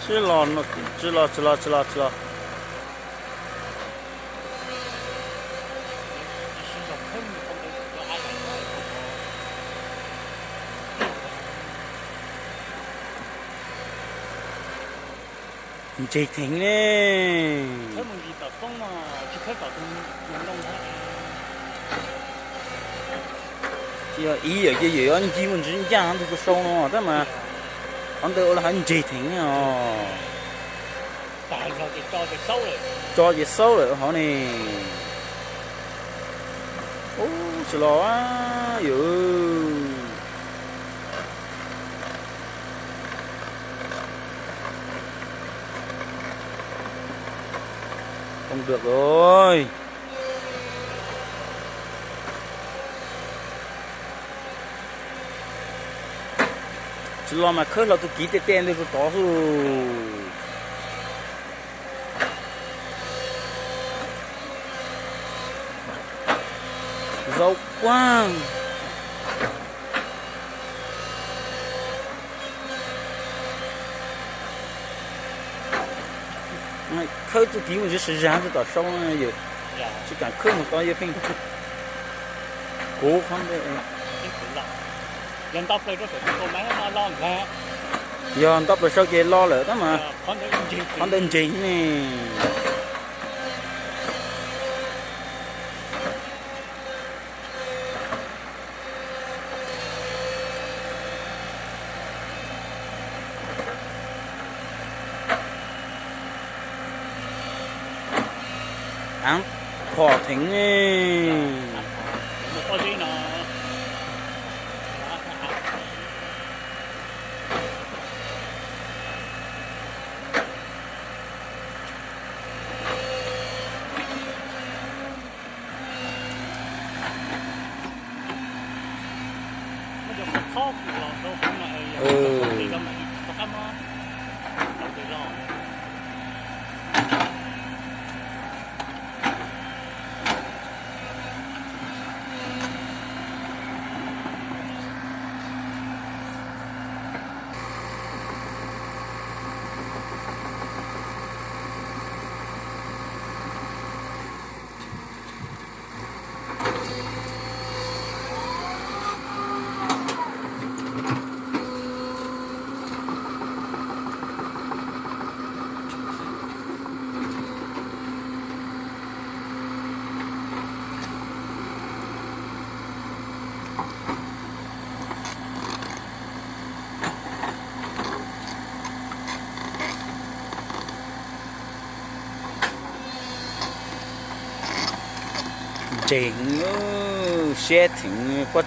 知了，那知了，知了，知了，知了。Chị Thịnh nè. Thế mình đi tập công mà chỉ thấy tập công đông thôi. Chị ý ở cái gì anh chỉ muốn chỉ ra hắn thì có sâu nó đó mà. Hắn tự là hắn chị Thịnh à. Tại sao thì cho thì sâu rồi. Cho gì sâu rồi họ nè. Ô, sợ lo quá. Không được rồi. Chỉ lo mà khơi là tôi kỹ tên đi tôi tỏ rồi. Dâu quá. Khơi tôi kỹ một chút thời gian tôi tỏ sâu giờ. Chỉ cần khơi một cái phim cố không đấy. Dân tộc đây có thể có mấy nó lo nè. Dân tộc là sao kia lo lỡ đó mà. Con đơn chính nè. Ăn thỏ thính nè. Một con gì nó. Chị xe thịnh quất.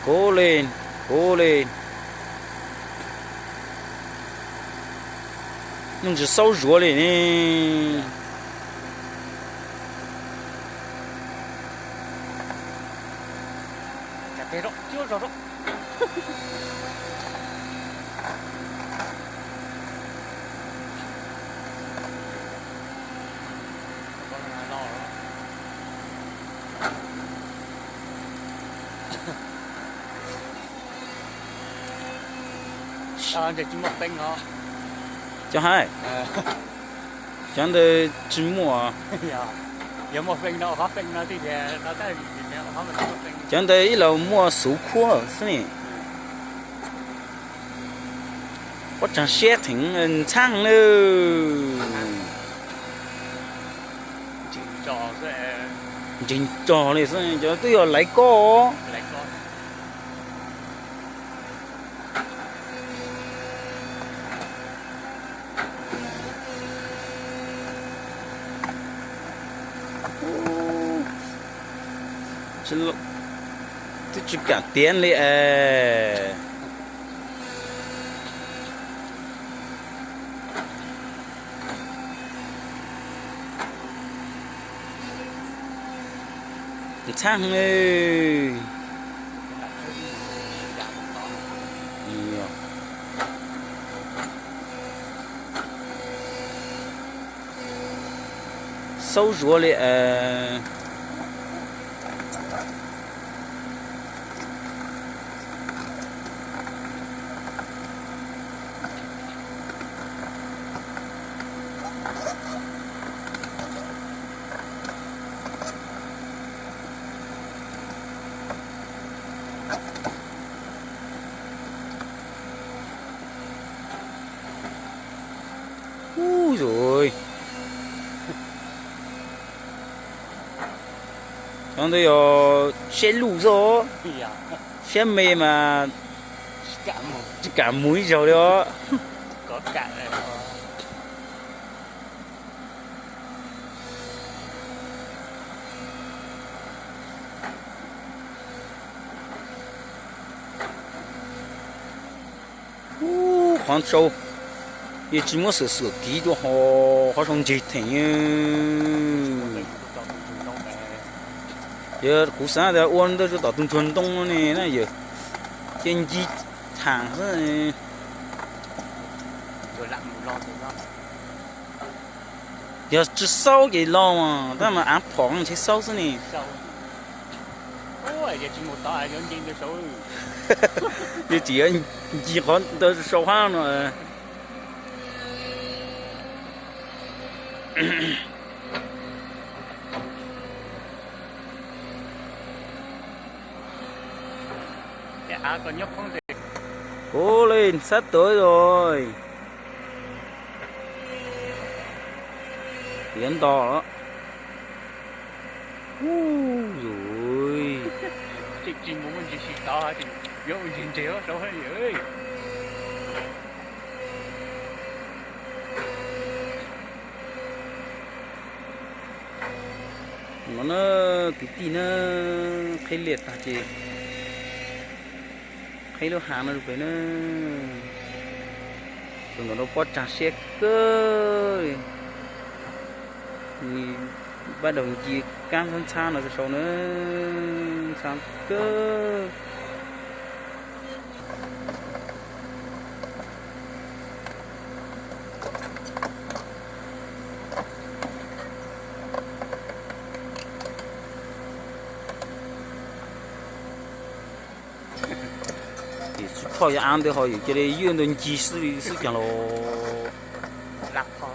Cố lên, cố lên. Nhưng chỉ sâu rùa lên nè. Cái đó chưa rồi đó. Anh chỉ một tinh hả? Cho hai. Chẳng được chỉ mua. Giờ một tinh đâu hết tinh nó thì nó tới nó hết một tinh. Chẳng được ít lâu mua số khô xí. Có chẳng xe thịnh chăng nữa. Chính trò này sao cho tôi lấy co. Tôi chỉ cả tiền đi à. Thang ơi. sâu rùa lại rồi trong đây xe lũ rồi xe mềm mà cả mũi rồi đó có cả này khoan sâu也只么是几多好像几天giờ cú sáng giờ ôn đó cho tao tung chuồn tung này nè giờ trên chi thẳng rồi lặn lo giờ chỉ sâu cái lo mà ta mà ăn phỏng chỉ sâu thế này ôi giờ chỉ một tay giờ trên cái sâu giờ chỉ còn tới sâu hơn rồi còn nhóc không thể cố lên sắp tới rồi tiến to đó rồi chỉ muốn mình chỉ to thì vô mình chỉ có đâu hết vậy nó cái tí nó khai liệt à chị khai nó hàng nó được nó rồi nó có trà xe cơ bắt đầu chỉ cam thân xa nó sau nó sáng cơ thôi ăn thì họ cái này yên đơn chỉ xử chẳng lo lạc khó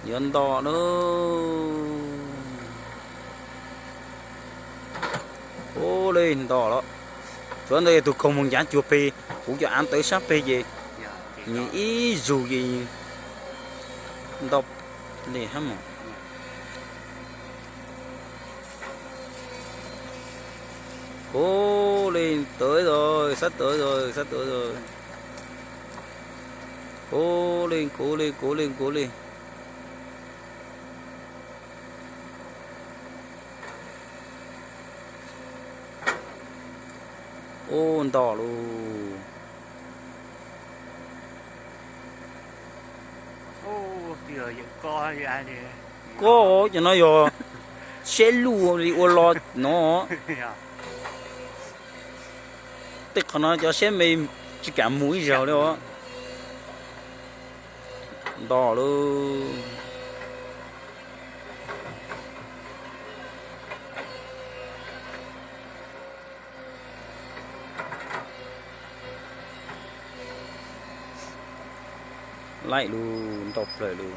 yên to nữa ô lên to đó chỗ này tụi không muốn dán chùa pê cũng cho ăn tới sắp pê gì nghĩ dù gì đọc để hâm mộ cố lên tới rồi sắp tới rồi cố lên ô đỏ luôn ô giờ coi ra đi có cho nó vô xe lù đi ô lọt nó tức nó cho xe mềm chỉ cả mũi rồi đó đỏ luôn lại luôn đọc lại luôn